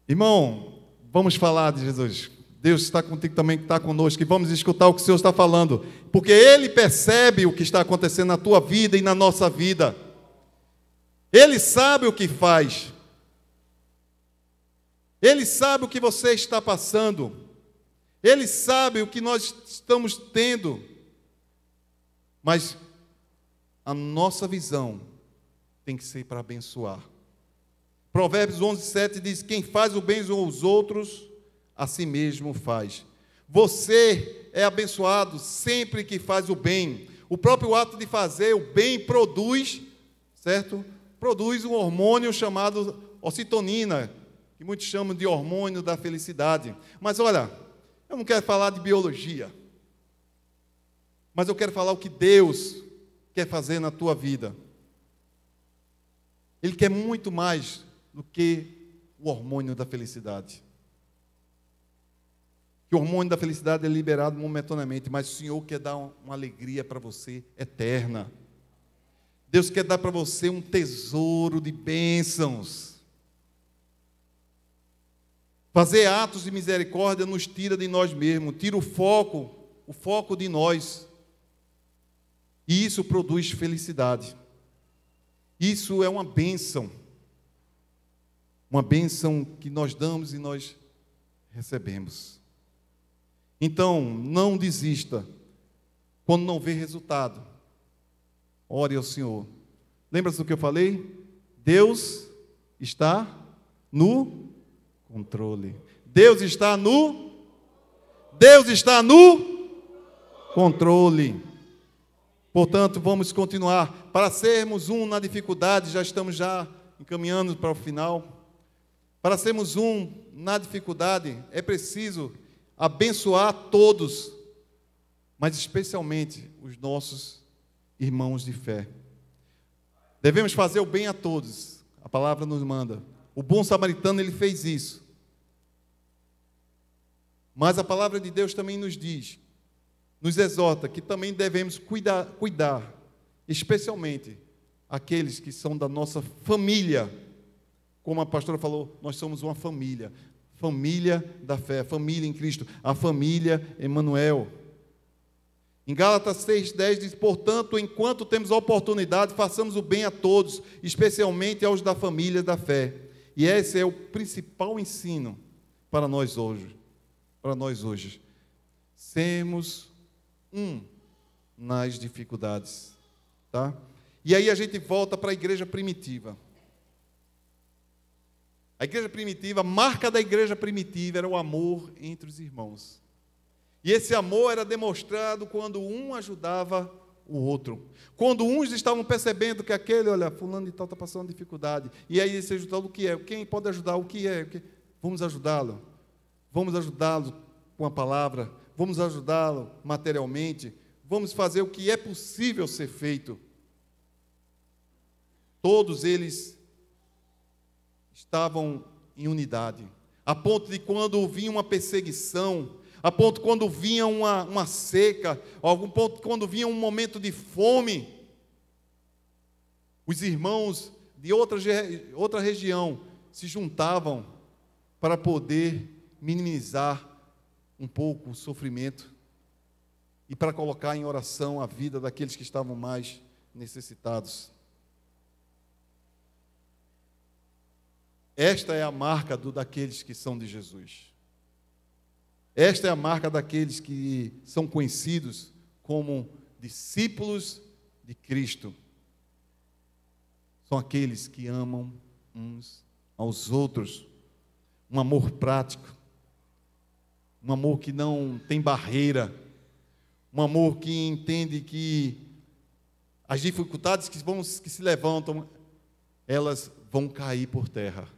Irmão, vamos falar de Jesus. Deus está contigo também, que está conosco, e vamos escutar o que o Senhor está falando, porque Ele percebe o que está acontecendo na tua vida e na nossa vida. Ele sabe o que faz. Ele sabe o que você está passando. Ele sabe o que nós estamos tendo. Mas a nossa visão tem que ser para abençoar. Provérbios 11:7 diz, quem faz o bem aos outros, a si mesmo faz. Você é abençoado sempre que faz o bem. O próprio ato de fazer o bem produz, certo? Produz um hormônio chamado ocitocina, que muitos chamam de hormônio da felicidade. Mas olha, eu não quero falar de biologia, mas eu quero falar o que Deus quer fazer na tua vida. Ele quer muito mais do que o hormônio da felicidade. Que o hormônio da felicidade é liberado momentaneamente, mas o Senhor quer dar uma alegria para você eterna. Deus quer dar para você um tesouro de bênçãos. Fazer atos de misericórdia nos tira de nós mesmos, tira o foco de nós. E isso produz felicidade. Isso é uma bênção que nós damos e nós recebemos. Então, não desista quando não vê resultado. Ore ao Senhor. Lembra-se do que eu falei? Deus está no controle. Deus está no controle. Portanto, vamos continuar. Para sermos um na dificuldade, já estamos encaminhando para o final. Para sermos um na dificuldade, é preciso abençoar todos, mas especialmente os nossos irmãos de fé. Devemos fazer o bem a todos. A palavra nos manda. O bom samaritano, ele fez isso. Mas a palavra de Deus também nos diz, nos exorta, que também devemos cuidar, especialmente aqueles que são da nossa família. Como a pastora falou, nós somos uma família da fé, família em Cristo, a família Emanuel. Em Gálatas 6,10 diz, portanto, enquanto temos a oportunidade, façamos o bem a todos, especialmente aos da família da fé. E esse é o principal ensino para nós hoje. Sermos nas dificuldades, tá? E aí a gente volta para a igreja primitiva. A igreja primitiva, a marca da igreja primitiva era o amor entre os irmãos. E esse amor era demonstrado quando um ajudava o outro. Quando uns estavam percebendo que aquele, olha, fulano de tal está passando dificuldade. E aí eles ajudam o que é? Quem pode ajudar? O que é? Vamos ajudá-lo. Vamos ajudá-lo com a palavra. Vamos ajudá-lo materialmente. Vamos fazer o que é possível ser feito. Todos eles estavam em unidade. A ponto de quando vinha uma perseguição, a ponto quando vinha uma seca, a algum ponto quando vinha um momento de fome, os irmãos de outra região se juntavam para poder minimizar um pouco o sofrimento e para colocar em oração a vida daqueles que estavam mais necessitados. Esta é a marca daqueles que são de Jesus. Esta é a marca daqueles que são conhecidos como discípulos de Cristo. São aqueles que amam uns aos outros. Um amor prático. Um amor que não tem barreira. Um amor que entende que as dificuldades que se levantam, elas vão cair por terra.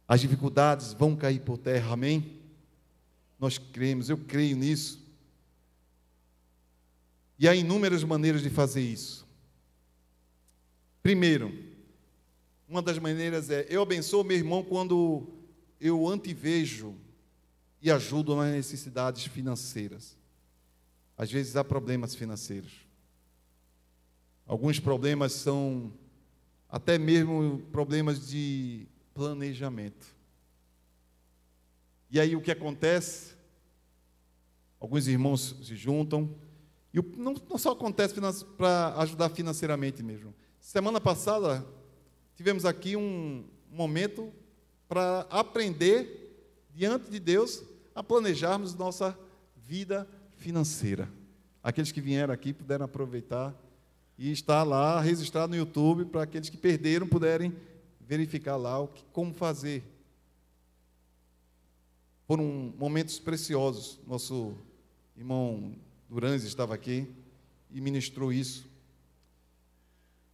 As dificuldades vão cair por terra, amém? Nós cremos, eu creio nisso. E há inúmeras maneiras de fazer isso. Primeiro, uma das maneiras é, eu abençoo meu irmão quando eu antevejo e ajudo nas necessidades financeiras. Às vezes há problemas financeiros. Alguns problemas são até mesmo problemas de planejamento. E aí o que acontece? Alguns irmãos se juntam, e não só acontece para ajudar financeiramente mesmo. Semana passada, tivemos aqui um momento para aprender, diante de Deus, a planejarmos nossa vida financeira. Aqueles que vieram aqui puderam aproveitar e está lá registrado no YouTube, para aqueles que perderam puderem verificar lá como fazer. Foram momentos preciosos. Nosso irmão Duranzi estava aqui e ministrou isso.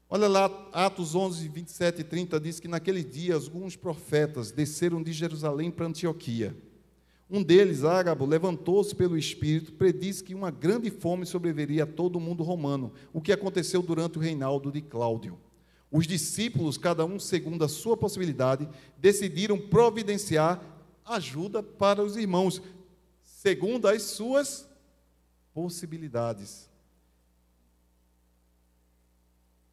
Olha lá, Atos 11, 27 e 30, diz que naquele dia alguns profetas desceram de Jerusalém para Antioquia. Um deles, Ágabo, levantou-se pelo Espírito, predisse que uma grande fome sobreviria a todo o mundo romano, o que aconteceu durante o reinado de Cláudio. Os discípulos, cada um segundo a sua possibilidade, decidiram providenciar ajuda para os irmãos, segundo as suas possibilidades.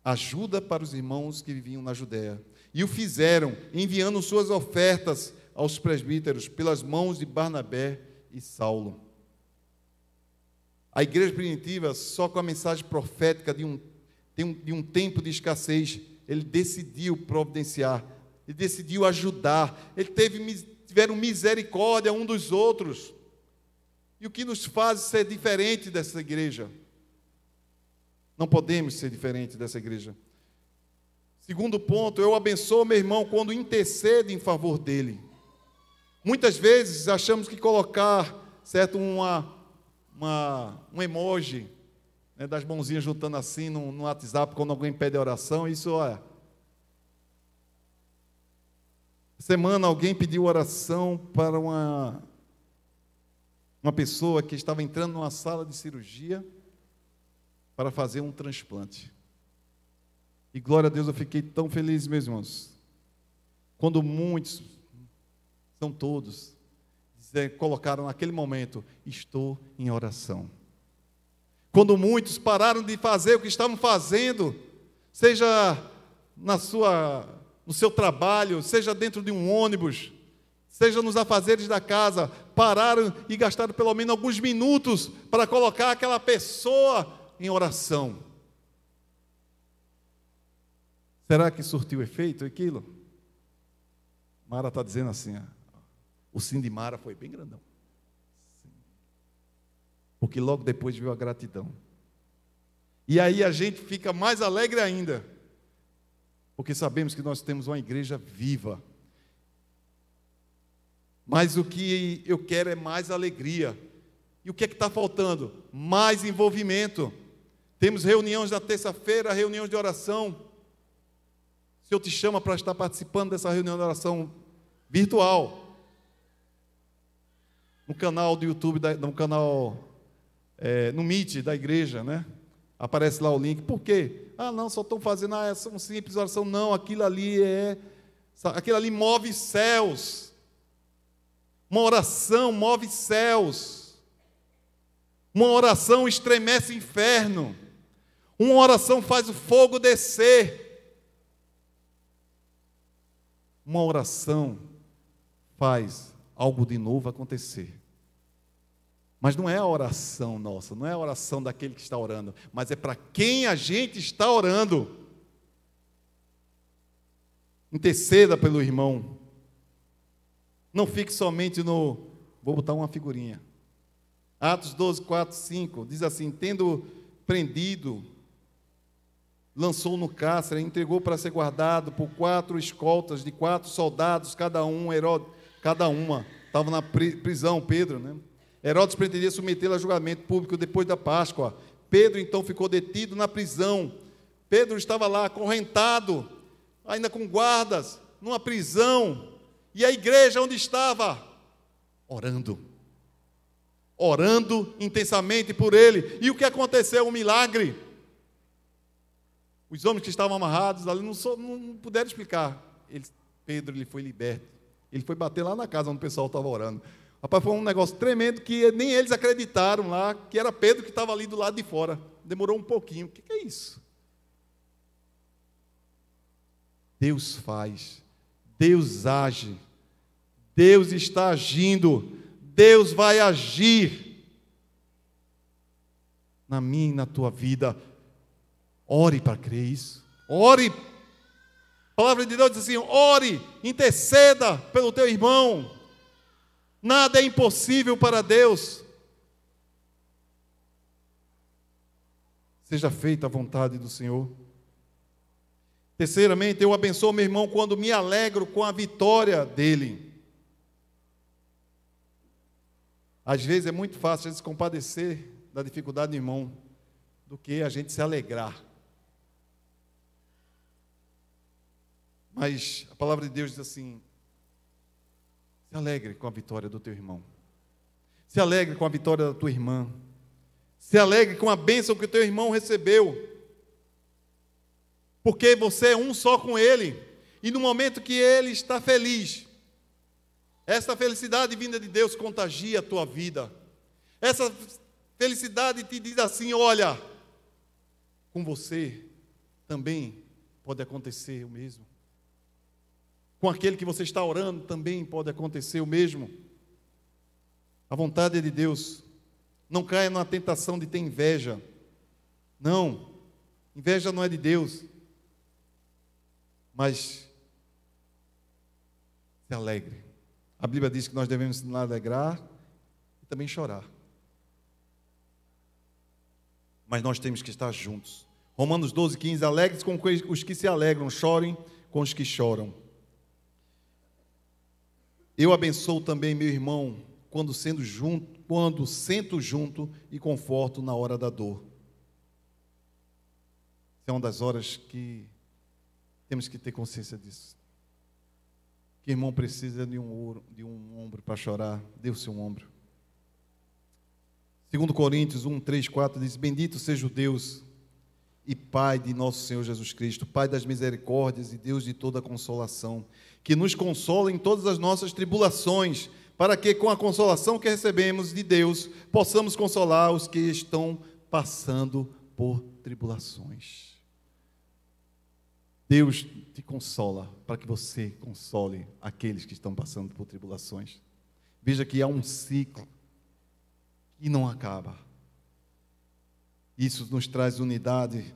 Ajuda para os irmãos que viviam na Judéia. E o fizeram, enviando suas ofertas aos presbíteros, pelas mãos de Barnabé e Saulo. A igreja primitiva, só com a mensagem profética de um tempo de escassez, ele decidiu providenciar, ele decidiu ajudar, tiveram misericórdia um dos outros. E o que nos faz ser diferente dessa igreja? Não podemos ser diferentes dessa igreja. Segundo ponto, eu abençoo meu irmão quando intercedo em favor dele. Muitas vezes achamos que colocar, certo, um emoji, né, das mãozinhas juntando assim no WhatsApp quando alguém pede oração, isso, olha. Semana alguém pediu oração para uma pessoa que estava entrando numa sala de cirurgia para fazer um transplante. E glória a Deus, eu fiquei tão feliz, meus irmãos, quando muitos, são todos, colocaram naquele momento: estou em oração. Quando muitos pararam de fazer o que estavam fazendo, seja no seu trabalho, seja dentro de um ônibus, seja nos afazeres da casa, pararam e gastaram pelo menos alguns minutos para colocar aquela pessoa em oração. Será que surtiu efeito aquilo? Mara está dizendo assim, o sim de Mara foi bem grandão. Porque logo depois veio a gratidão. E aí a gente fica mais alegre ainda, porque sabemos que nós temos uma igreja viva. Mas o que eu quero é mais alegria. E o que é que está faltando? Mais envolvimento. Temos reuniões na terça-feira, reuniões de oração. O Senhor te chama para estar participando dessa reunião de oração virtual. No canal do YouTube, no Meet da igreja, né? Aparece lá o link. Por quê? Não, só estão fazendo essa uma simples oração. Não, aquilo ali move céus. Uma oração move céus. Uma oração estremece o inferno. Uma oração faz o fogo descer. Uma oração faz algo de novo acontecer. Mas não é a oração nossa, não é a oração daquele que está orando, mas é para quem a gente está orando. Interceda pelo irmão. Não fique somente no... Vou botar uma figurinha. Atos 12, 4, 5, diz assim: tendo prendido, lançou no cárcere, entregou para ser guardado por 4 escoltas de 4 soldados, cada uma. Estava na prisão, Pedro, né? Herodes pretendia submetê-lo a julgamento público depois da Páscoa. Pedro então ficou detido na prisão. Pedro estava lá, acorrentado, ainda com guardas, numa prisão. E a igreja onde estava? Orando intensamente por ele. E o que aconteceu? Um milagre. Os homens que estavam amarrados ali não puderam explicar. Pedro foi liberto. Ele foi bater lá na casa onde o pessoal estava orando. Rapaz, foi um negócio tremendo que nem eles acreditaram lá que era Pedro que estava ali do lado de fora. Demorou um pouquinho. O que é isso? Deus faz, Deus age, Deus está agindo, Deus vai agir na minha e na tua vida. Ore para crer isso. Ore. A palavra de Deus diz assim: ore, interceda pelo teu irmão. Nada é impossível para Deus. Seja feita a vontade do Senhor. Terceiramente, eu abençoo meu irmão quando me alegro com a vitória dele. Às vezes é muito fácil a gente se compadecer da dificuldade do irmão do que a gente se alegrar. Mas a palavra de Deus diz assim: se alegre com a vitória do teu irmão. Se alegre com a vitória da tua irmã. Se alegre com a bênção que o teu irmão recebeu. Porque você é um só com ele. E no momento que ele está feliz, essa felicidade vinda de Deus contagia a tua vida. Essa felicidade te diz assim: olha, com você também pode acontecer o mesmo. Com aquele que você está orando também pode acontecer o mesmo. A vontade é de Deus. Não caia numa tentação de ter inveja. Não, inveja não é de Deus. Mas se alegre. A Bíblia diz que nós devemos nos alegrar e também chorar. Mas nós temos que estar juntos. Romanos 12, 15, alegre-se com os que se alegram, chorem com os que choram. Eu abençoo também meu irmão quando sento junto e conforto na hora da dor. Essa é uma das horas que temos que ter consciência disso. Que irmão precisa de um ombro para chorar, dê o seu ombro. 2 Coríntios 1, 3, 4 diz: bendito seja o Deus e Pai de nosso Senhor Jesus Cristo, Pai das misericórdias e Deus de toda consolação, que nos consola em todas as nossas tribulações, para que com a consolação que recebemos de Deus, possamos consolar os que estão passando por tribulações. Deus te consola para que você console aqueles que estão passando por tribulações. Veja que há um ciclo que não acaba. Isso nos traz unidade,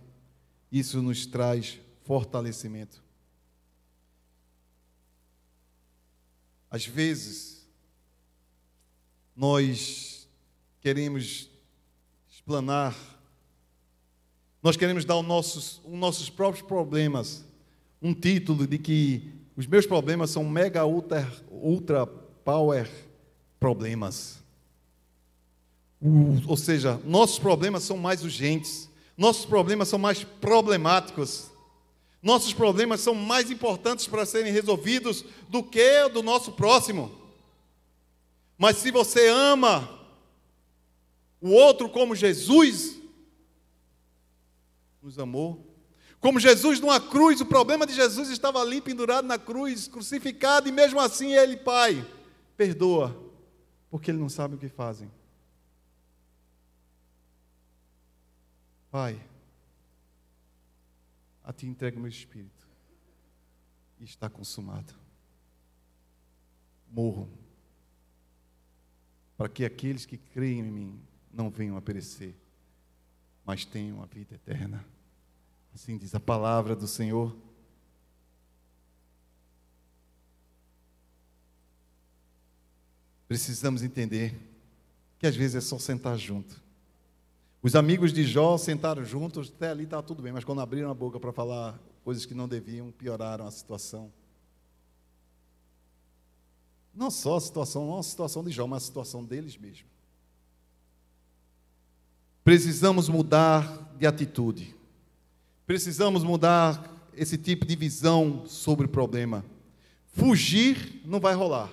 isso nos traz fortalecimento. Às vezes, nós queremos explanar, nós queremos dar os nossos próprios problemas um título de que os meus problemas são mega ultra power problemas. Ou seja, nossos problemas são mais urgentes, nossos problemas são mais problemáticos, nossos problemas são mais importantes para serem resolvidos do que o do nosso próximo. Mas se você ama o outro como Jesus nos amou, como Jesus numa cruz, o problema de Jesus estava ali pendurado na cruz, crucificado, e mesmo assim ele, Pai, perdoa, porque ele não sabe o que fazem. Pai, a Ti entrego o meu espírito, e está consumado. Morro, para que aqueles que creem em mim não venham a perecer, mas tenham a vida eterna. Assim diz a palavra do Senhor. Precisamos entender que às vezes é só sentar junto. Os amigos de Jó sentaram juntos, até ali estava tudo bem, mas quando abriram a boca para falar coisas que não deviam, pioraram a situação. Não só a situação de Jó, mas a situação deles mesmos. Precisamos mudar de atitude. Precisamos mudar esse tipo de visão sobre o problema. Fugir não vai rolar.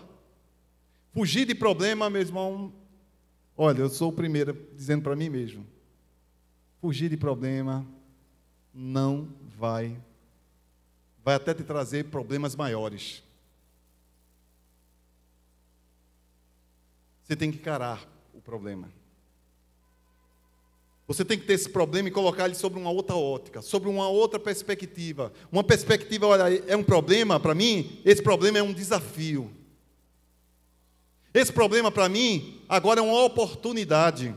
Fugir de problema, meu irmão, olha, eu sou o primeiro dizendo para mim mesmo. Fugir de problema não vai até te trazer problemas maiores. Você tem que encarar o problema. Você tem que ter esse problema e colocar ele sobre uma outra ótica, sobre uma outra perspectiva. Uma perspectiva, olha, é um problema para mim, esse problema é um desafio. Esse problema para mim agora é uma oportunidade.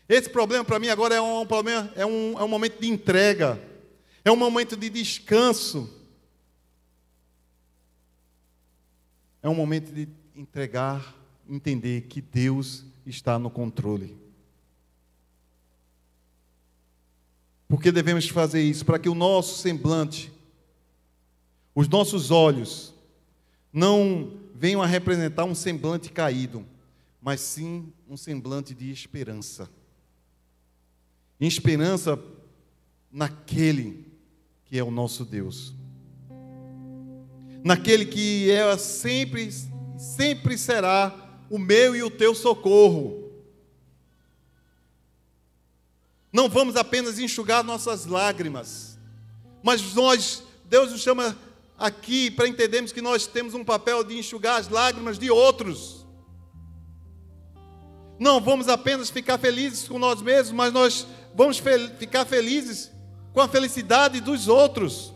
Esse problema para mim agora é um momento de entrega, é um momento de descanso. É um momento de entregar, entender que Deus está no controle. Por que devemos fazer isso? Para que o nosso semblante, os nossos olhos, não venham a representar um semblante caído, mas sim um semblante de esperança. Esperança naquele que é o nosso Deus. Naquele que sempre será o meu e o teu socorro. Não vamos apenas enxugar nossas lágrimas, mas Deus nos chama aqui para entendermos que nós temos um papel de enxugar as lágrimas de outros. Não vamos apenas ficar felizes com nós mesmos, mas nós vamos ficar felizes com a felicidade dos outros.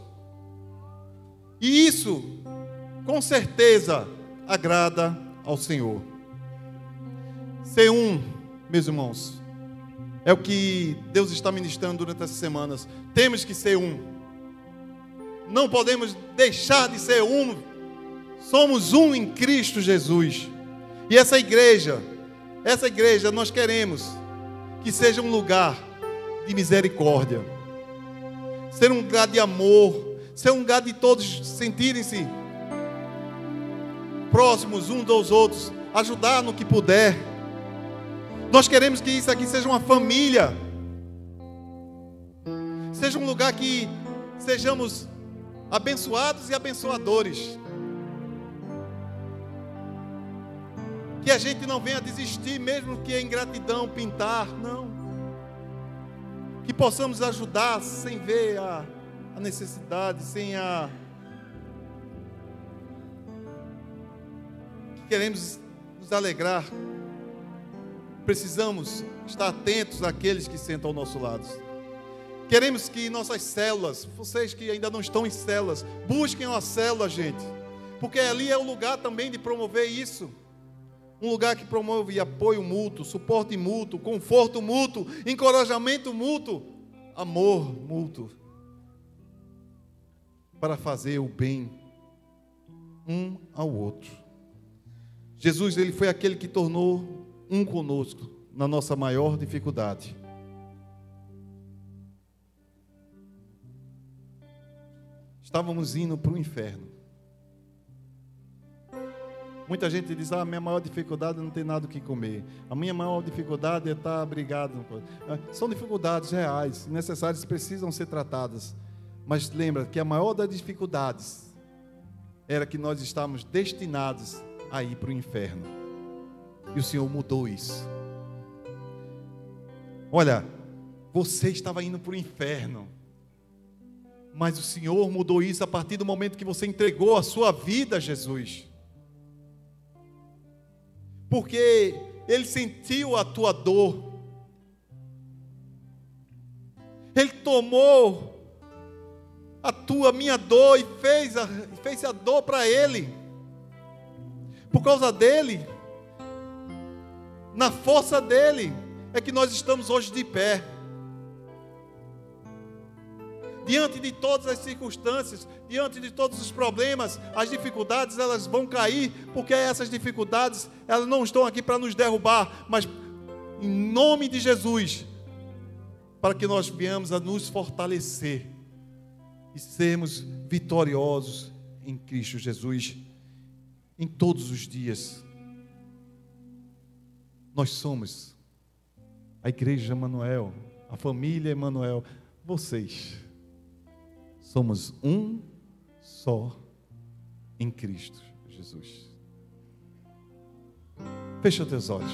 E isso, com certeza, agrada ao Senhor. Ser um, meus irmãos, é o que Deus está ministrando durante essas semanas. Temos que ser um. Não podemos deixar de ser um. Somos um em Cristo Jesus. E essa igreja nós queremos que seja um lugar de misericórdia, ser um lugar de amor, ser um lugar de todos sentirem-se próximos uns dos outros, ajudar no que puder. Nós queremos que isso aqui seja uma família, seja um lugar que sejamos abençoados e abençoadores, que a gente não venha desistir, mesmo que a ingratidão pintar, não, que possamos ajudar sem ver a necessidade, que queremos nos alegrar, precisamos estar atentos àqueles que sentam ao nosso lado. Queremos que nossas células, vocês que ainda não estão em células, busquem uma célula, gente, porque ali é o lugar também de promover isso. Um lugar que promove apoio mútuo, suporte mútuo, conforto mútuo, encorajamento mútuo, amor mútuo, para fazer o bem um ao outro. Jesus, ele foi aquele que tornou um conosco na nossa maior dificuldade. Estávamos indo para o inferno. Muita gente diz, minha maior dificuldade é não ter nada o que comer. A minha maior dificuldade é estar abrigado. São dificuldades reais, necessárias, precisam ser tratadas. Mas lembra que a maior das dificuldades era que nós estávamos destinados a ir para o inferno. E o Senhor mudou isso. Olha, você estava indo para o inferno, mas o Senhor mudou isso a partir do momento que você entregou a sua vida a Jesus. Porque Ele sentiu a tua dor. Ele tomou a minha dor e fez a dor para Ele. Por causa dEle, na força dEle, é que nós estamos hoje de pé. Diante de todas as circunstâncias, diante de todos os problemas, as dificuldades, elas vão cair, porque essas dificuldades, elas não estão aqui para nos derrubar, mas em nome de Jesus, para que nós venhamos a nos fortalecer e sermos vitoriosos em Cristo Jesus, em todos os dias. Nós somos a Igreja Emanuel, a família Emanuel, vocês. Somos um só em Cristo Jesus. Fecha os teus olhos.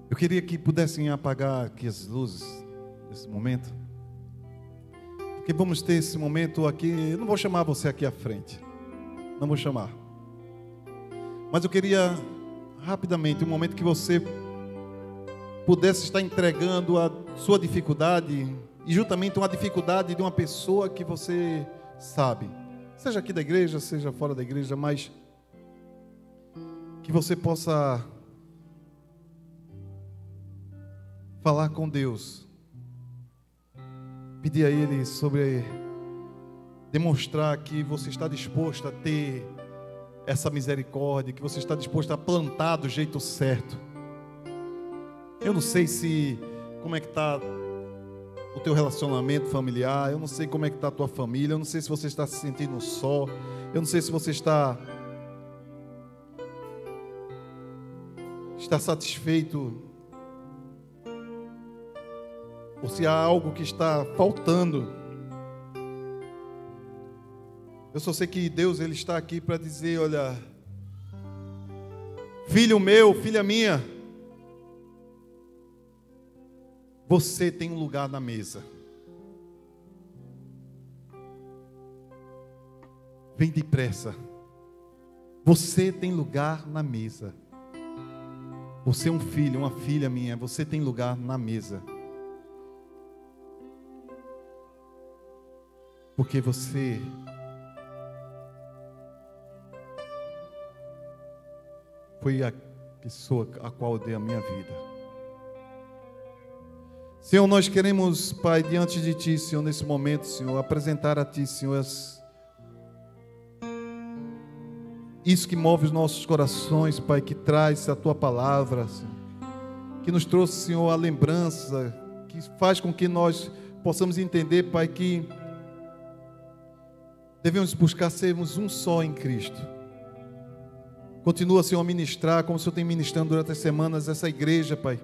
Eu queria que pudessem apagar aqui as luzes nesse momento, porque vamos ter esse momento aqui. Eu não vou chamar você aqui à frente, não vou chamar, mas eu queria rapidamente um momento que você pudesse estar entregando a sua dificuldade, e juntamente uma dificuldade de uma pessoa que você sabe, seja aqui da igreja, seja fora da igreja, mas que você possa falar com Deus, pedir a Ele sobre demonstrar que você está disposto a ter essa misericórdia, que você está disposto a plantar do jeito certo. Eu não sei como é que está o teu relacionamento familiar, eu não sei como é que está a tua família, eu não sei se você está se sentindo só, eu não sei se você está satisfeito, ou se há algo que está faltando. Eu só sei que Deus, Ele está aqui para dizer, olha, filho meu, filha minha, você tem um lugar na mesa. Vem depressa. Você tem lugar na mesa. Você é um filho, uma filha minha, você tem lugar na mesa. Porque você foi a pessoa a qual eu dei a minha vida. Senhor, nós queremos, Pai, diante de Ti, Senhor, nesse momento, Senhor, apresentar a Ti, Senhor, isso que move os nossos corações, Pai, que traz a Tua palavra, Senhor, que nos trouxe, Senhor, a lembrança, que faz com que nós possamos entender, Pai, que devemos buscar sermos um só em Cristo. Continua, Senhor, a ministrar, como o Senhor tem ministrando durante as semanas, essa igreja, Pai,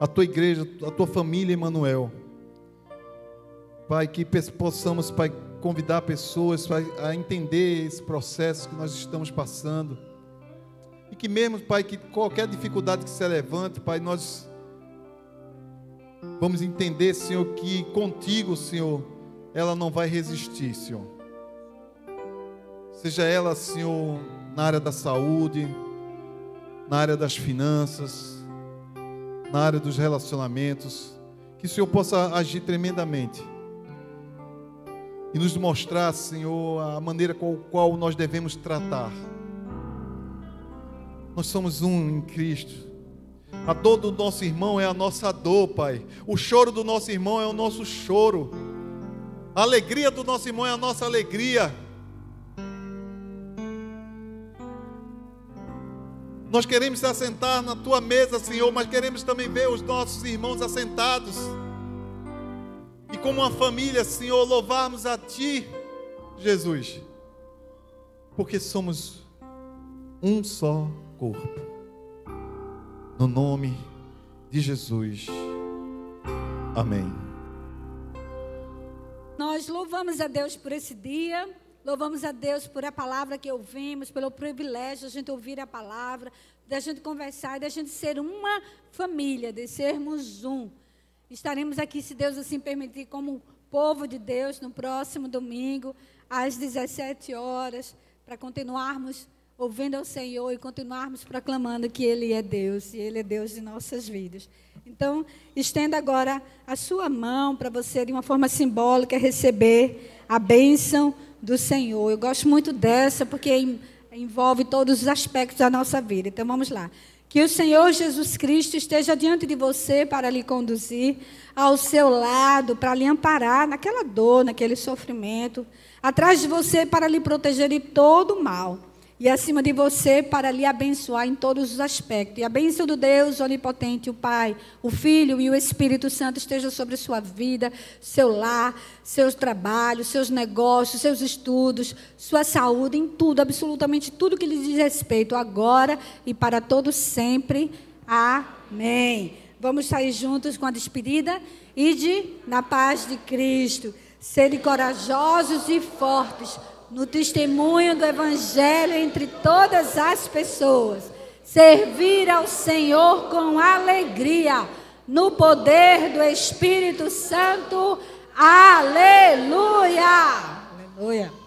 a Tua igreja, a Tua família, Emanuel. Pai, que possamos, Pai, convidar pessoas, Pai, a entender esse processo que nós estamos passando. E que mesmo, Pai, que qualquer dificuldade que se levante, Pai, nós Vamos entender, Senhor, que contigo, Senhor, ela não vai resistir, Senhor. Seja ela, Senhor, na área da saúde, na área das finanças, na área dos relacionamentos, que o Senhor possa agir tremendamente e nos mostrar, Senhor, a maneira com a qual nós devemos tratar. Nós somos um em Cristo. A dor do nosso irmão é a nossa dor, Pai. O choro do nosso irmão é o nosso choro. A alegria do nosso irmão é a nossa alegria. Nós queremos assentar na tua mesa, Senhor, mas queremos também ver os nossos irmãos assentados. E como uma família, Senhor, louvarmos a Ti, Jesus. Porque somos um só corpo. No nome de Jesus. Amém. Nós louvamos a Deus por esse dia. Louvamos a Deus por a palavra que ouvimos, pelo privilégio de a gente ouvir a palavra, da gente conversar e da gente ser uma família, de sermos um. Estaremos aqui, se Deus assim permitir, como povo de Deus, no próximo domingo, às 17 horas, para continuarmos ouvindo ao Senhor e continuarmos proclamando que Ele é Deus, e Ele é Deus de nossas vidas. Então, estenda agora a sua mão para você, de uma forma simbólica, receber a bênção do Senhor. Eu gosto muito dessa, porque envolve todos os aspectos da nossa vida. Então, vamos lá. Que o Senhor Jesus Cristo esteja diante de você para lhe conduzir, ao seu lado, para lhe amparar naquela dor, naquele sofrimento, atrás de você para lhe proteger de todo o mal. E acima de você para lhe abençoar em todos os aspectos. E a bênção do Deus onipotente, o Pai, o Filho e o Espírito Santo esteja sobre sua vida, seu lar, seus trabalhos, seus negócios, seus estudos, sua saúde, em tudo, absolutamente tudo que lhe diz respeito, agora e para todos sempre. Amém. Vamos sair juntos com a despedida. Ide na paz de Cristo. Sede corajosos e fortes no testemunho do Evangelho entre todas as pessoas. Servir ao Senhor com alegria, no poder do Espírito Santo. Aleluia! Aleluia!